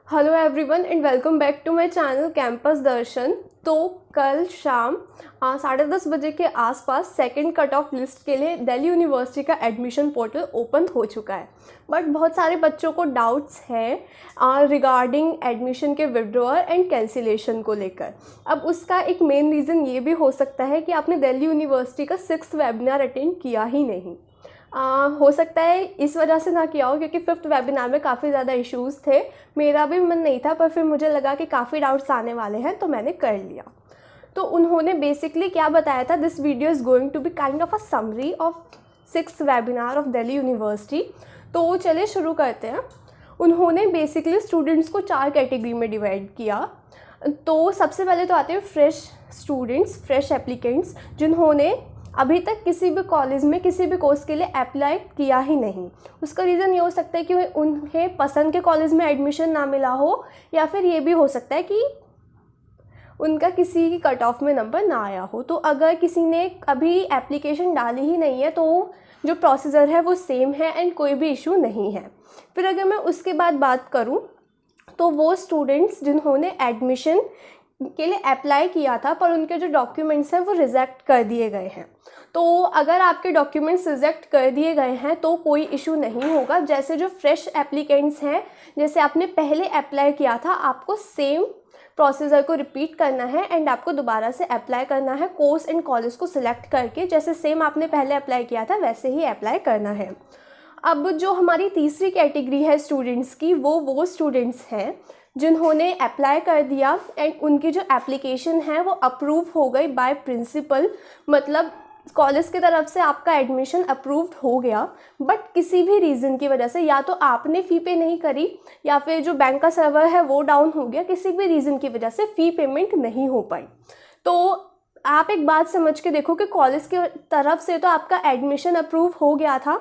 Hello everyone and welcome back to my channel campus Darshan. तो कल शाम 10:30 बजे के आसपास सेकंड कट ऑफ लिस्ट के लिए दिल्ली यूनिवर्सिटी का एडमिशन पोर्टल ओपन हो चुका है। बट बहुत सारे बच्चों को डाउट्स हैं रिगार्डिंग एडमिशन के विड्रॉअल एंड कैंसिलेशन को लेकर। अब उसका एक मेन रीज़न ये भी हो सकता है कि आपने दिल्ली यूनिवर्सिटी का 6th वेबिनार अटेंड किया ही नहीं। हो सकता है इस वजह से ना किया हो क्योंकि 5th वेबिनार में काफ़ी ज़्यादा इश्यूज़ थे। मेरा भी मन नहीं था, पर फिर मुझे लगा कि काफ़ी डाउट्स आने वाले हैं तो मैंने कर लिया। तो उन्होंने बेसिकली क्या बताया था, this video is going to be kind of a summary of 6th webinar of Delhi university. तो चलिए शुरू करते हैं। उन्होंने बेसिकली स्टूडेंट्स को 4 कैटेगरी में डिवाइड किया। तो सबसे पहले तो आते हैं फ्रेश स्टूडेंट्स, फ्रेश एप्लीकेंट्स, जिन्होंने अभी तक किसी भी कॉलेज में किसी भी कोर्स के लिए अप्लाई किया ही नहीं। उसका रीज़न ये हो सकता है कि उन्हें पसंद के कॉलेज में एडमिशन ना मिला हो, या फिर ये भी हो सकता है कि उनका किसी की कट ऑफ में नंबर ना आया हो। तो अगर किसी ने अभी एप्लीकेशन डाली ही नहीं है तो जो प्रोसीजर है वो सेम है एंड कोई भी इशू नहीं है। फिर अगर मैं उसके बाद बात करूँ तो वो स्टूडेंट्स जिन्होंने एडमिशन के लिए अप्लाई किया था पर उनके जो डॉक्यूमेंट्स हैं वो रिजेक्ट कर दिए गए हैं। तो अगर आपके डॉक्यूमेंट्स रिजेक्ट कर दिए गए हैं तो कोई इशू नहीं होगा। जैसे जो फ्रेश एप्लीकेंट्स हैं, जैसे आपने पहले अप्लाई किया था, आपको सेम प्रोसीजर को रिपीट करना है एंड आपको दोबारा से अप्लाई करना है कोर्स एंड कॉलेज को सिलेक्ट करके। जैसे सेम आपने पहले अप्लाई किया था वैसे ही अप्लाई करना है। अब जो हमारी तीसरी कैटेगरी है स्टूडेंट्स की, वो स्टूडेंट्स हैं जिन्होंने अप्लाई कर दिया एंड उनकी जो एप्लीकेशन है वो अप्रूव हो गई बाय प्रिंसिपल, मतलब कॉलेज की तरफ से आपका एडमिशन अप्रूव्ड हो गया। बट किसी भी रीज़न की वजह से, या तो आपने फ़ी पे नहीं करी या फिर जो बैंक का सर्वर है वो डाउन हो गया, किसी भी रीज़न की वजह से फ़ी पेमेंट नहीं हो पाई। तो आप एक बात समझ के देखो कि कॉलेज की तरफ से तो आपका एडमिशन अप्रूव हो गया था,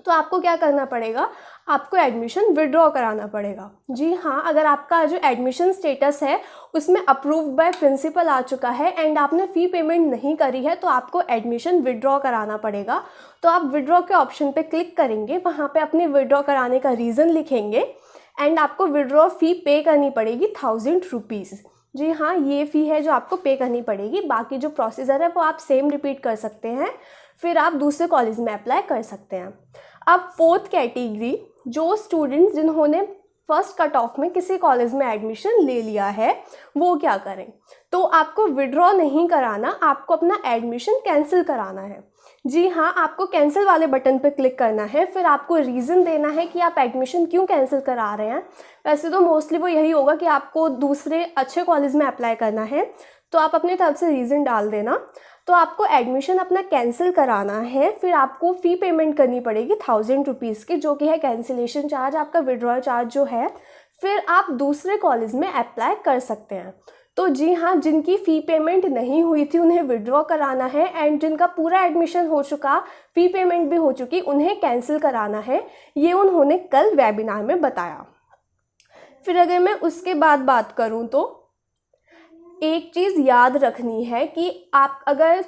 तो आपको क्या करना पड़ेगा, आपको एडमिशन विड्रॉ कराना पड़ेगा। जी हाँ, अगर आपका जो एडमिशन स्टेटस है उसमें अप्रूव्ड बाय प्रिंसिपल आ चुका है एंड आपने फ़ी पेमेंट नहीं करी है तो आपको एडमिशन विड्रॉ कराना पड़ेगा। तो आप विड्रॉ के ऑप्शन पे क्लिक करेंगे, वहाँ पे अपने विड्रॉ कराने का रीज़न लिखेंगे एंड आपको विड्रॉ फ़ी पे करनी पड़ेगी 1000 रुपीज़। जी हाँ, ये फ़ी है जो आपको पे करनी पड़ेगी। बाकी जो प्रोसीजर है वो आप सेम रिपीट कर सकते हैं, फिर आप दूसरे कॉलेज में अप्लाई कर सकते हैं। अब 4th कैटेगरी, जो स्टूडेंट्स जिन्होंने फर्स्ट कट ऑफ में किसी कॉलेज में एडमिशन ले लिया है, वो क्या करें। तो आपको विड्रॉ नहीं कराना, आपको अपना एडमिशन कैंसिल कराना है। जी हाँ, आपको कैंसिल वाले बटन पर क्लिक करना है, फिर आपको रीज़न देना है कि आप एडमिशन क्यों कैंसिल करा रहे हैं। वैसे तो मोस्टली वो यही होगा कि आपको दूसरे अच्छे कॉलेज में अप्लाई करना है, तो आप अपनी तरफ से रीज़न डाल देना। तो आपको एडमिशन अपना कैंसिल कराना है, फिर आपको फ़ी पेमेंट करनी पड़ेगी 1000 रुपीज़ की, जो कि है कैंसिलेशन चार्ज, आपका विड्रॉल चार्ज जो है। फिर आप दूसरे कॉलेज में अप्लाई कर सकते हैं। तो जी हाँ, जिनकी फ़ी पेमेंट नहीं हुई थी उन्हें विड्रॉ कराना है एंड जिनका पूरा एडमिशन हो चुका, फ़ी पेमेंट भी हो चुकी, उन्हें कैंसिल कराना है। ये उन्होंने कल वेबिनार में बताया। फिर अगर मैं उसके बाद बात करूँ तो एक चीज़ याद रखनी है कि आप अगर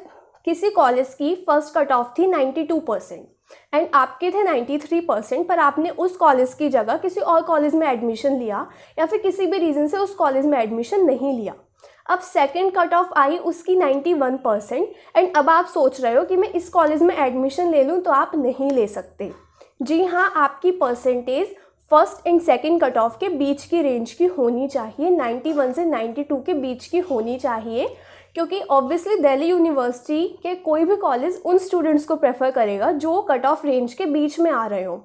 किसी कॉलेज की फ़र्स्ट कट ऑफ थी 92% एंड आपके थे 93%, पर आपने उस कॉलेज की जगह किसी और कॉलेज में एडमिशन लिया या फिर किसी भी रीज़न से उस कॉलेज में एडमिशन नहीं लिया। अब सेकंड कट ऑफ आई उसकी 91% एंड अब आप सोच रहे हो कि मैं इस कॉलेज में एडमिशन ले लूँ, तो आप नहीं ले सकते। जी हाँ, आपकी percentage first and second cut off के बीच की रेंज की होनी चाहिए, 91 से 92 के बीच की होनी चाहिए, क्योंकि ऑब्वियसली दिल्ली यूनिवर्सिटी के कोई भी कॉलेज उन स्टूडेंट्स को प्रेफर करेगा जो कट ऑफ रेंज के बीच में आ रहे हो।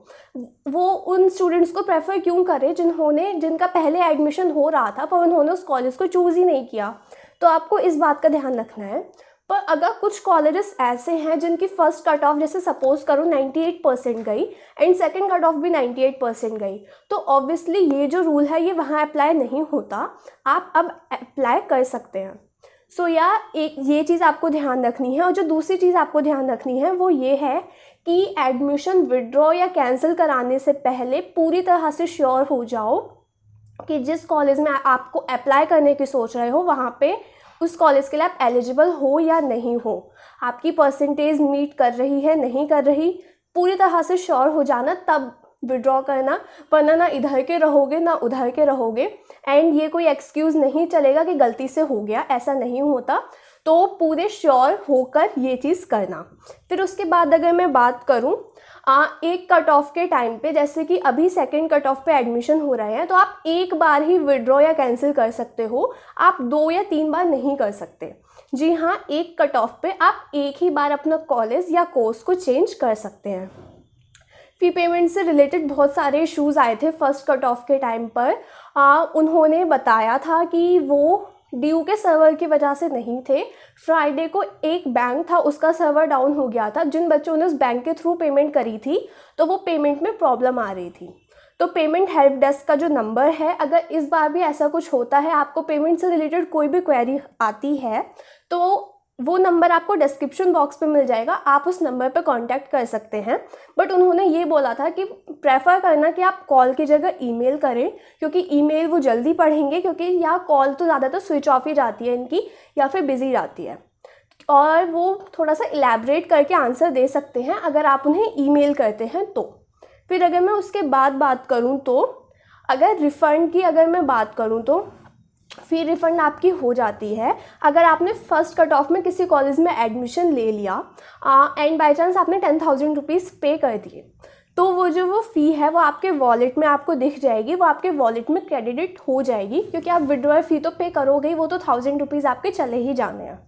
वो उन स्टूडेंट्स को प्रेफर क्यों करें जिनका पहले एडमिशन हो रहा था पर उन्होंने उस कॉलेज को चूज़ ही नहीं किया। तो आपको इस बात का ध्यान रखना है। पर अगर कुछ कॉलेजेस ऐसे हैं जिनकी फ़र्स्ट कट ऑफ, जैसे सपोज करो 98% गई एंड सेकंड कट ऑफ भी 98% गई, तो ऑब्वियसली ये जो रूल है ये वहाँ अप्लाई नहीं होता, आप अब अप्लाई कर सकते हैं। सो एक ये चीज़ आपको ध्यान रखनी है। और जो दूसरी चीज़ आपको ध्यान रखनी है वो ये है कि एडमिशन विड्रॉ या कैंसिल कराने से पहले पूरी तरह से श्योर हो जाओ कि जिस कॉलेज में आपको अप्लाई करने की सोच रहे हो वहाँ पे उस कॉलेज के लिए आप एलिजिबल हो या नहीं हो, आपकी परसेंटेज मीट कर रही है नहीं कर रही, पूरी तरह से श्योर हो जाना, तब विड्रॉ करना, वरना ना इधर के रहोगे ना उधर के रहोगे। एंड ये कोई एक्सक्यूज़ नहीं चलेगा कि गलती से हो गया, ऐसा नहीं होता। तो पूरे श्योर होकर ये चीज़ करना। फिर उसके बाद अगर मैं बात करूँ एक कट ऑफ के टाइम पे, जैसे कि अभी सेकंड कट ऑफ पे एडमिशन हो रहे हैं, तो आप एक बार ही विड्रॉ या कैंसिल कर सकते हो, आप 2 या 3 बार नहीं कर सकते। जी हाँ, एक कट ऑफ पे आप एक ही बार अपना कॉलेज या कोर्स को चेंज कर सकते हैं। फ़ी पेमेंट से रिलेटेड बहुत सारे इश्यूज़ आए थे फर्स्ट कट ऑफ के टाइम पर। उन्होंने बताया था कि वो ड्यू के सर्वर की वजह से नहीं थे। फ्राइडे को एक बैंक था, उसका सर्वर डाउन हो गया था। जिन बच्चों ने उस बैंक के थ्रू पेमेंट करी थी तो वो पेमेंट में प्रॉब्लम आ रही थी। तो पेमेंट हेल्प डेस्क का जो नंबर है, अगर इस बार भी ऐसा कुछ होता है, आपको पेमेंट से रिलेटेड कोई भी क्वेरी आती है, तो वो नंबर आपको डिस्क्रिप्शन बॉक्स पे मिल जाएगा, आप उस नंबर पे कांटेक्ट कर सकते हैं। बट उन्होंने ये बोला था कि प्रेफर करना कि आप कॉल की जगह ईमेल करें, क्योंकि ईमेल वो जल्दी पढ़ेंगे, क्योंकि या कॉल तो ज़्यादातर स्विच ऑफ ही जाती है इनकी, या फिर बिजी जाती है, और वो थोड़ा सा इलेबरेट करके आंसर दे सकते हैं अगर आप उन्हें ईमेल करते हैं तो। फिर अगर मैं उसके बाद बात करूँ तो अगर रिफ़ंड की अगर मैं बात करूँ तो फ़ी रिफ़ंड आपकी हो जाती है अगर आपने फ़र्स्ट कट ऑफ में किसी कॉलेज में एडमिशन ले लिया एंड बाय चांस आपने 10,000 रुपीज़ पे कर दिए, तो वो फ़ी है वो आपके वॉलेट में आपको दिख जाएगी, वो आपके वॉलेट में क्रेडिट हो जाएगी, क्योंकि आप विड्रॉ फ़ी तो पे करोगे ही, वो तो 1,000 रुपीज़ आपके चले ही जाने हैं।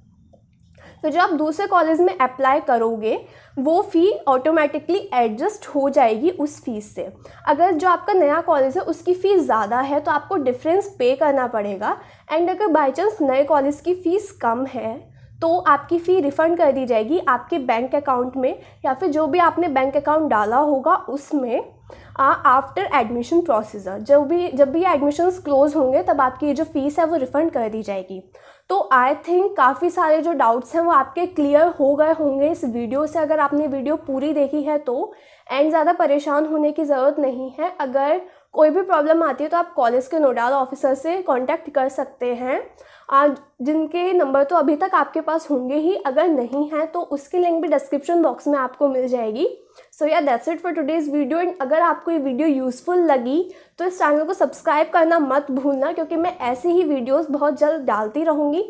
तो जब आप दूसरे कॉलेज में अप्लाई करोगे वो फ़ी ऑटोमेटिकली एडजस्ट हो जाएगी उस फीस से। अगर जो आपका नया कॉलेज है उसकी फ़ीस ज़्यादा है तो आपको डिफरेंस पे करना पड़ेगा। एंड अगर बाई चांस नए कॉलेज की फ़ीस कम है तो आपकी फ़ी रिफ़ंड कर दी जाएगी आपके बैंक अकाउंट में, या फिर जो भी आपने बैंक अकाउंट डाला होगा उसमें आफ्टर एडमिशन प्रोसीजर। जब भी एडमिशन्स क्लोज होंगे तब आपकी ये जो फ़ीस है वो रिफ़ंड कर दी जाएगी। तो आई थिंक काफ़ी सारे जो डाउट्स हैं वो आपके क्लियर हो गए होंगे इस वीडियो से, अगर आपने वीडियो पूरी देखी है तो। एंड ज़्यादा परेशान होने की ज़रूरत नहीं है। अगर कोई भी प्रॉब्लम आती है तो आप कॉलेज के नोडल ऑफिसर से कांटेक्ट कर सकते हैं, जिनके नंबर तो अभी तक आपके पास होंगे ही, अगर नहीं है तो उसकी लिंक भी डिस्क्रिप्शन बॉक्स में आपको मिल जाएगी। सो या that's it for today's video. And अगर आपको ये वीडियो यूज़फुल लगी तो इस चैनल को सब्सक्राइब करना मत भूलना, क्योंकि मैं ऐसे ही वीडियोस बहुत जल्द डालती रहूँगी।